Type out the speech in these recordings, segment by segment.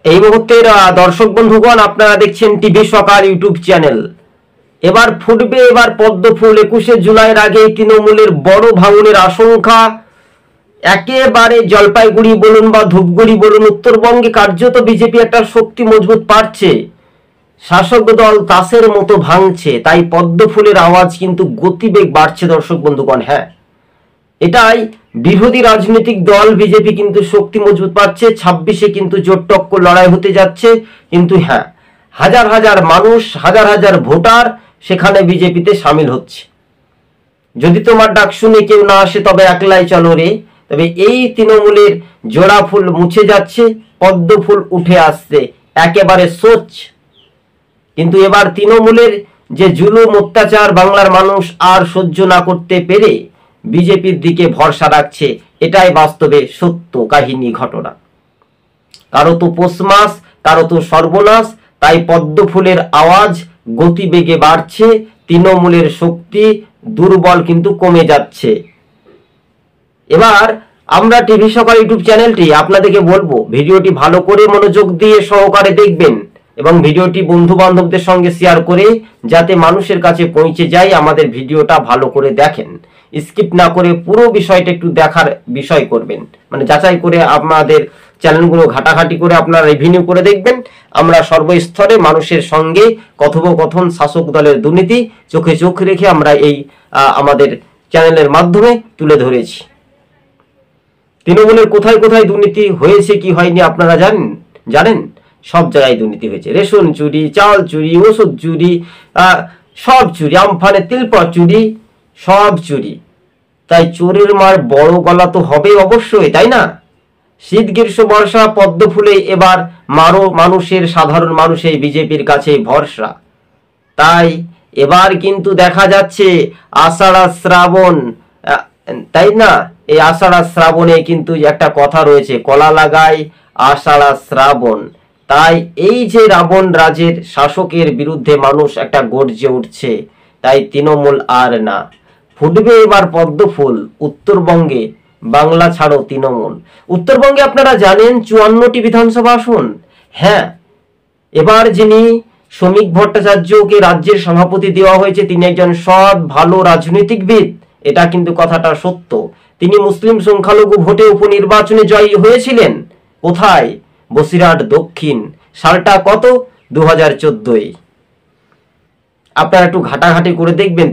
এই মুহূর্তের দর্শক বন্ধুগণ, আপনারা দেখছেন টিভি সকাল ইউটিউব চ্যানেল। এবার ফুটবে এবার পদ্ম ফুল। 21শে জুলাইয়ের আগে তৃণমূলের বড় ভাঙনের আশঙ্কা। একেবারে জলপাইগুড়ি বলুন বা ধূপগুড়ি বলুন, উত্তরবঙ্গে কার্যত বিজেপি একটা শক্তি মজবুত পাচ্ছে। শাসক দল তাসের মতো ভাঙছে, তাই পদ্ম ফুলের আওয়াজ কিন্তু গতিবেগ বাড়ছে দর্শক বন্ধুগণ। হ্যাঁ, এটাই বিরোধী রাজনৈতিক দল বিজেপি কিন্তু শক্তি মজবুত পাচ্ছে। 26-এ কিন্তু জোট টক্কর লড়াই হতে যাচ্ছে। কিন্তু হ্যাঁ, হাজার হাজার মানুষ, হাজার হাজার ভোটার সেখানে বিজেপিতে সামিল হচ্ছে। যদি তোমার ডাক শুনে কেউ না আসে তবে একলাই চলো রে। তবে এই তৃণমূলের জোড়া ফুল মুছে যাচ্ছে, পদ্ম ফুল উঠে আসছে একেবারে সোচ। কিন্তু এবার তৃণমূলের যে জুলুম অত্যাচার বাংলার মানুষ আর সহ্য না করতে পেরে বিজেপির দিকে ভরসা রাখছে। এটাই বাস্তবে সত্য কাহিনী, ঘটনা। কারো তো পৌষ মাস, কারো তো সর্বনাশ। তাই পদ্ম ফুলের আওয়াজ গতিবেগে বাড়ছে, তৃণমূলের শক্তি দুর্বল কিন্তু কমে যাচ্ছে। এবার আমরা টিভি সকাল ইউটিউব চ্যানেলটি আপনাদেরকে বলবো, ভিডিওটি ভালো করে মনোযোগ দিয়ে সহকারে দেখবেন এবং ভিডিওটি বন্ধু বান্ধবদের সঙ্গে শেয়ার করে যাতে মানুষের কাছে পৌঁছে যায়। আমাদের ভিডিওটা ভালো করে দেখেন, স্কিপ না করে পুরো বিষয়টা একটু দেখার বিষয় করবেন, মানে যাচাই করে আমাদের চ্যানেলগুলো ঘাটাঘাটি করে আপনারা রিভিউ করে দেখবেন। আমরা সর্বস্তরে মানুষের সঙ্গে কথোপকথন, শাসক দলের দুর্নীতি চোখে চোখ রেখে আমরা এই আমাদের চ্যানেলের মাধ্যমে তুলে ধরেছি। তৃণমূলের কোথায় কোথায় দুর্নীতি হয়েছে কি হয়নি আপনারা জানেন? সব জায়গায় দুর্নীতি হয়েছে। রেশন চুরি, চাল চুরি, ওষুধ চুরি, সব চুরি, আমফানে তিলপা চুরি, সব চুরি। তাই চোরের মার বড় গলা তো হবে অবশ্যই, তাই না? শীত গ্রীষ্ম বর্ষা পদ্ম ফুলে এবার মানুষের, সাধারণ মানুষের বিজেপির কাছে ভরসা। তাই এবার কিন্তু দেখা যাচ্ছে আষাঢ় শ্রাবণ, তাই না? এই আষাঢ় শ্রাবণে কিন্তু একটা কথা রয়েছে, কলা লাগাই আষাঢ় শ্রাবণ। তাই এই যে রাবণ রাজের শাসকের বিরুদ্ধে মানুষ একটা গর্জে উঠছে। তাই তৃণমূল আর না, ফুটবে এবার পদ্ম ফুল উত্তরবঙ্গে। বাংলা ছাড়ো তৃণমূল। উত্তরবঙ্গে আপনারা জানেন 54টি বিধানসভা আসন। হ্যাঁ, এবার যিনি শ্রমিক ভট্টাচার্যকে রাজ্যের সভাপতি দেওয়া হয়েছে, তিনি একজন সৎ ভালো রাজনৈতিকবিদ। এটা কিন্তু কথাটা সত্য। তিনি মুসলিম সংখ্যালঘু ভোটে উপনির্বাচনে জয়ী হয়েছিলেন। কোথায়? বসিরহাট দক্ষিণ। সালটা কত? 2014। আপনারা একটু ঘাটাঘাটি করে দেখবেন।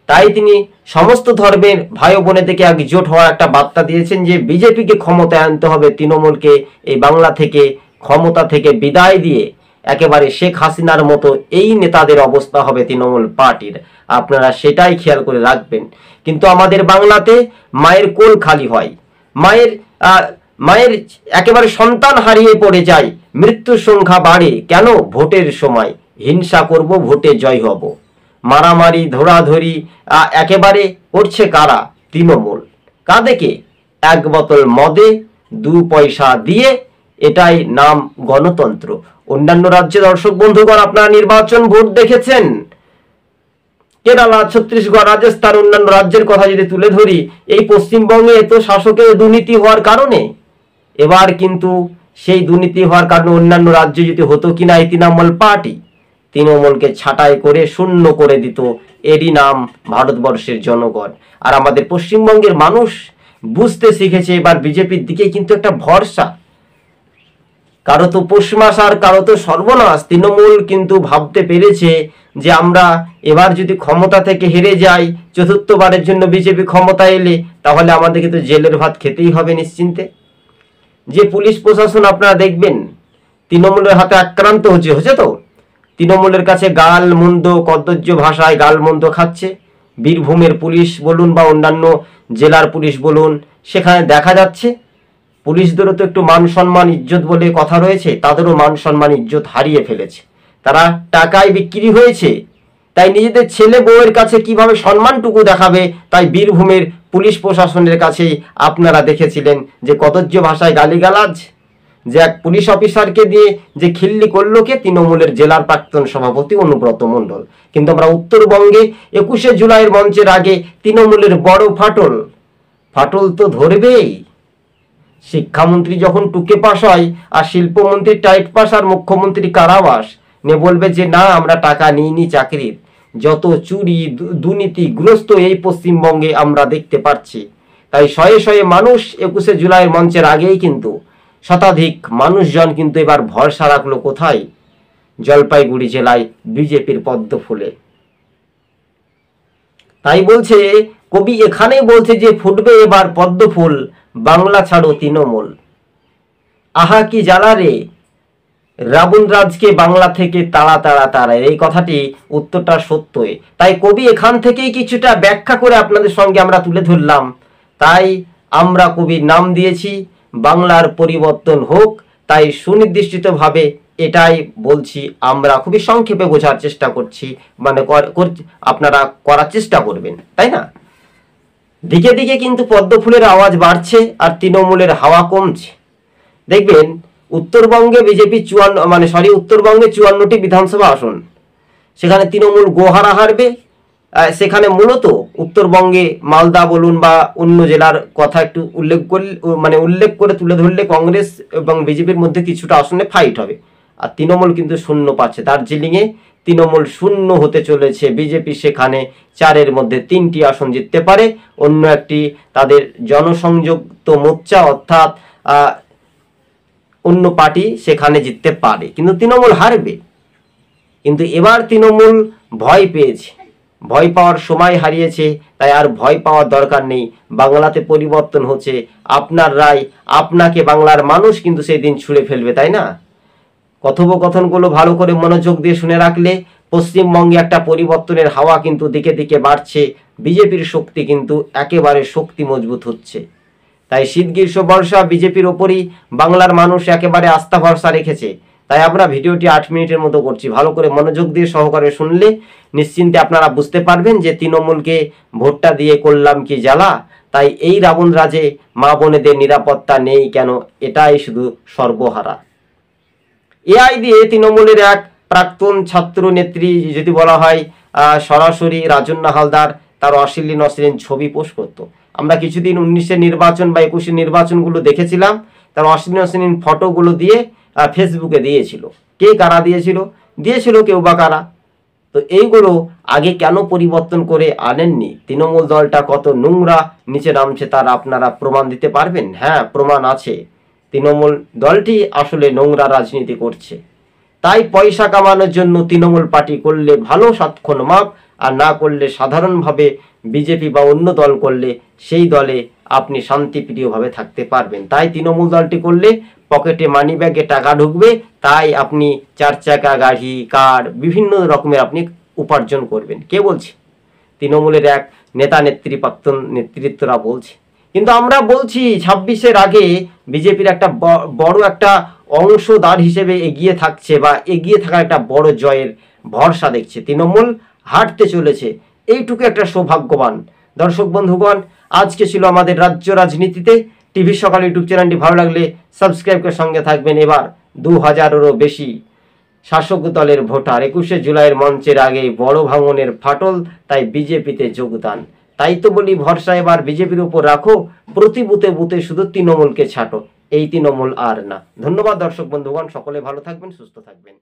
তাই তিনি সমস্ত ধর্মের ভাই বোনেদেরকে একজোট হওয়ার একটা বার্তা দিয়েছেন যে বিজেপিকে ক্ষমতায় আনতে হবে, তৃণমূলকে এই বাংলা থেকে ক্ষমতা থেকে বিদায় দিয়ে একেবারে শেখ হাসিনার মতো এই নেতাদের অবস্থা হবে তৃণমূল পার্টির। আপনারা সেটাই খেয়াল করে রাখবেন। কিন্তু আমাদের বাংলাতে মায়ের কোল খালি হয়, মায়ের একেবারে সন্তান হারিয়ে পড়ে যায়, মৃত্যুর সংখ্যা বাড়ে। কেন? ভোটের সময় হিংসা করব, ভোটে জয় হব। মারামারি ধরাধরি একেবারে করছে কারা? তৃণমূল। কাদেরকে? এক বোতল মদে 2 পয়সা দিয়ে। এটাই নাম গণতন্ত্র। অন্যান্য রাজ্যে দর্শক বন্ধুগণ আপনারা নির্বাচন ভোট দেখেছেন, কেরালা, ছত্তিশগড়, রাজস্থান, অন্যান্য রাজ্যের কথা যদি তুলে ধরি, এই পশ্চিমবঙ্গে এত শাসকের দুর্নীতি হওয়ার কারণে এবার কিন্তু সেই দুর্নীতি হওয়ার কারণে অন্যান্য রাজ্যে যদি হতো কিনা এই তৃণমূল পার্টি তৃণমূলকে ছাঁটাই করে শূন্য করে দিত। এরই নাম ভারতবর্ষের জনগণ। আর আমাদের পশ্চিমবঙ্গের মানুষ বুঝতে শিখেছে এবার বিজেপির দিকে কিন্তু একটা ভরসা। কারো তো পৌষ মাস আর কারো তো সর্বনাশ। তৃণমূল কিন্তু ভাবতে পেরেছে যে আমরা এবার যদি ক্ষমতা থেকে হেরে যাই, চতুর্থবারের জন্য বিজেপি ক্ষমতা এলে, তাহলে আমাদেরকে তো জেলের ভাত খেতেই হবে নিশ্চিন্তে। যে পুলিশ প্রশাসন আপনারা দেখবেন তৃণমূলের হাতে আক্রান্ত হচ্ছে তো, তৃণমূলের কাছে গাল মন্দ, কদর্য ভাষায় গাল মন্দ খাচ্ছে। বীরভূমের পুলিশ বলুন বা অন্যান্য জেলার পুলিশ বলুন, সেখানে দেখা যাচ্ছে পুলিশদেরও তো একটু মান সম্মান ইজ্জত বলে কথা রয়েছে, তাদেরও মান সম্মান ইজ্জত হারিয়ে ফেলেছে। তারা টাকায় বিক্রি হয়েছে। তাই নিজেদের ছেলে বউয়ের কাছে কিভাবে সম্মানটুকু দেখাবে, তাই বীরভূমের পুলিশ প্রশাসনের কাছে আপনারা দেখেছিলেন যে কদর্য ভাষায় গালিগালাজ, যে এক পুলিশ অফিসারকে দিয়ে যে খিল্লি করলো কে? তৃণমূলের জেলার প্রাক্তন সভাপতি অনুব্রত মণ্ডল। কিন্তু আমরা উত্তরবঙ্গে 21শে জুলাইয়ের মঞ্চের আগে তৃণমূলের বড় ফাটল তো ধরবেই। শিক্ষামন্ত্রী যখন টুকে পাস হয় আর শিল্পমন্ত্রী টাইট পাস আর মুখ্যমন্ত্রী কারাবাস নিয়ে বলবে যে না আমরা টাকা নিইনি চাকরির, যত চুরি দুর্নীতিগ্রস্ত এই পশ্চিমবঙ্গে আমরা দেখতে পাচ্ছি। তাই শয়ে শয়ে মানুষ 21শে জুলাইয়ের মঞ্চের আগেই কিন্তু শতাধিক মানুষজন কিন্তু এবার ভরসা রাখলো কোথায়? জলপাইগুড়ি জেলায় বিজেপির পদ্ম ফুলে। তাই বলছে কবি এখানেই বলছে যে ফুটবে এবার পদ্ম ফুল, বাংলা ছাড়ো তৃণমূল। আহা কি জ্বালা রে, রাবণ রাজকে বাংলা থেকে তাড়া তাড়া তাড়া, এই কথাটি উত্তরটা সত্যই। তাই কবি এখান থেকেই কিছুটা ব্যাখ্যা করে আপনাদের সঙ্গে আমরা তুলে ধরলাম। তাই আমরা কবির নাম দিয়েছি বাংলার পরিবর্তন হোক। তাই সুনির্দিষ্টভাবে এটাই বলছি, আমরা খুবই সংক্ষেপে বোঝার চেষ্টা করছি, মানে আপনারা করার চেষ্টা করবেন, তাই না? দিকে দিকে কিন্তু পদ্ম ফুলের আওয়াজ বাড়ছে আর তৃণমূলের হাওয়া কমছে। দেখবেন উত্তরবঙ্গে বিজেপি উত্তরবঙ্গে 54টি বিধানসভা আসন, সেখানে তৃণমূল গোহারা হারবে। সেখানে মূলত উত্তরবঙ্গে মালদা বলুন বা অন্য জেলার কথা একটু উল্লেখ করে তুলে ধরলে কংগ্রেস এবং বিজেপির মধ্যে কিছুটা আসনে ফাইট হবে। আর তৃণমূল কিন্তু শূন্য পাচ্ছে। দার্জিলিংয়ে তৃণমূল শূন্য হতে চলেছে, বিজেপি সেখানে 4-এর মধ্যে 3টি আসন জিততে পারে। অন্য একটি তাদের জনসংযুক্ত মোর্চা অর্থাৎ অন্য পার্টি সেখানে জিততে পারে, কিন্তু তৃণমূল হারবে। কিন্তু এবার তৃণমূল ভয় পেয়েছে, ভয় পাওয়ার সময় হারিয়েছে। তাই আর ভয় পাওয়ার দরকার নেই। বাংলাতে পরিবর্তন হচ্ছে, আপনার রায় আপনাকে বাংলার মানুষ কিন্তু সেই দিন ছুঁড়ে ফেলবে, তাই না? কথোপকথনগুলো ভালো করে মনোযোগ দিয়ে শুনে রাখলে পশ্চিমবঙ্গে একটা পরিবর্তনের হাওয়া কিন্তু দিকে দিকে বাড়ছে। বিজেপির শক্তি কিন্তু একেবারে শক্তি মজবুত হচ্ছে। তাই শীত গ্রীষ্ম বর্ষা বিজেপির ওপরই বাংলার মানুষ একেবারে আস্থা ভরসা রেখেছে। তাই আমরা ভিডিওটি 8 মিনিটের মতো করছি, ভালো করে মনোযোগ দিয়ে সহকারে শুনলে নিশ্চিন্তে আপনারা বুঝতে পারবেন যে তৃণমূলকে ভোটটা দিয়ে করলাম কি জ্বালা। তাই এই রাবণ রাজে মা বোনেদের নিরাপত্তা নেই কেন, এটাই শুধু সর্বহারা। এআই দিয়ে তৃণমূলের এক প্রাক্তন ছাত্র নেত্রী যদি বলা হয় সরাসরি রাজন্না হালদার তার অশ্লীল ছবি পোস্ট করতো। আমরা কিছুদিন 19-এর নির্বাচন বা 21-এর নির্বাচনগুলো দেখেছিলাম, তার অশ্লীল ফটোগুলো দিয়ে ফেসবুকে দিয়েছিল। কে কারা দিয়েছিল কেউ বা কারা। তো এইগুলো আগে কেন পরিবর্তন করে আনেননি? তৃণমূল দলটা কত নোংরা নিচে নামছে তার আপনারা প্রমাণ দিতে পারবেন? হ্যাঁ, প্রমাণ আছে। তৃণমূল দলটি আসলে নোংরা রাজনীতি করছে। তাই পয়সা কামানোর জন্য তৃণমূল পার্টি করলে ভালো সাতক্ষণ মাপ, আর না করলে সাধারণভাবে বিজেপি বা অন্য দল করলে সেই দলে আপনি শান্তিপ্রিয়ভাবে থাকতে পারবেন। তাই তৃণমূল দলটি করলে পকেটে মানি ব্যাগে টাকা ঢুকবে, তাই আপনি 4 চাকা গাড়ি কার বিভিন্ন রকমের আপনি উপার্জন করবেন। কে বলছে? তৃণমূলের এক নেতা নেত্রী প্রাক্তন নেতৃত্বরা বলছে। কিন্তু আমরা বলছি 26-এর আগে বিজেপির একটা বড় একটা অংশদার হিসেবে এগিয়ে থাকছে বা এগিয়ে থাকার একটা বড় জয়ের ভরসা দেখছে। তৃণমূল হাঁটতে চলেছে, এইটুকু একটা সৌভাগ্যবান। দর্শক বন্ধুগণ, আজকে ছিল আমাদের রাজ্য রাজনীতিতে। টিভি সকাল ইউটিউব চ্যানেলটি ভালো লাগলে সাবস্ক্রাইব করে সঙ্গে থাকবেন। এবার 2000-এরও বেশি শাসক দলের ভোটার 21শে জুলাইয়ের মঞ্চের আগে বড় ভাঙনের ফাটল, তাই বিজেপিতে যোগদান। তাই তো বলি ভরসা এবার বিজেপির উপর রাখো, প্রতি বুথে বুথে শুধু তৃণমূলকে ছাটো, এই তৃণমূল আর না। ধন্যবাদ দর্শক বন্ধুগণ, সকলে ভালো থাকবেন, সুস্থ থাকবেন।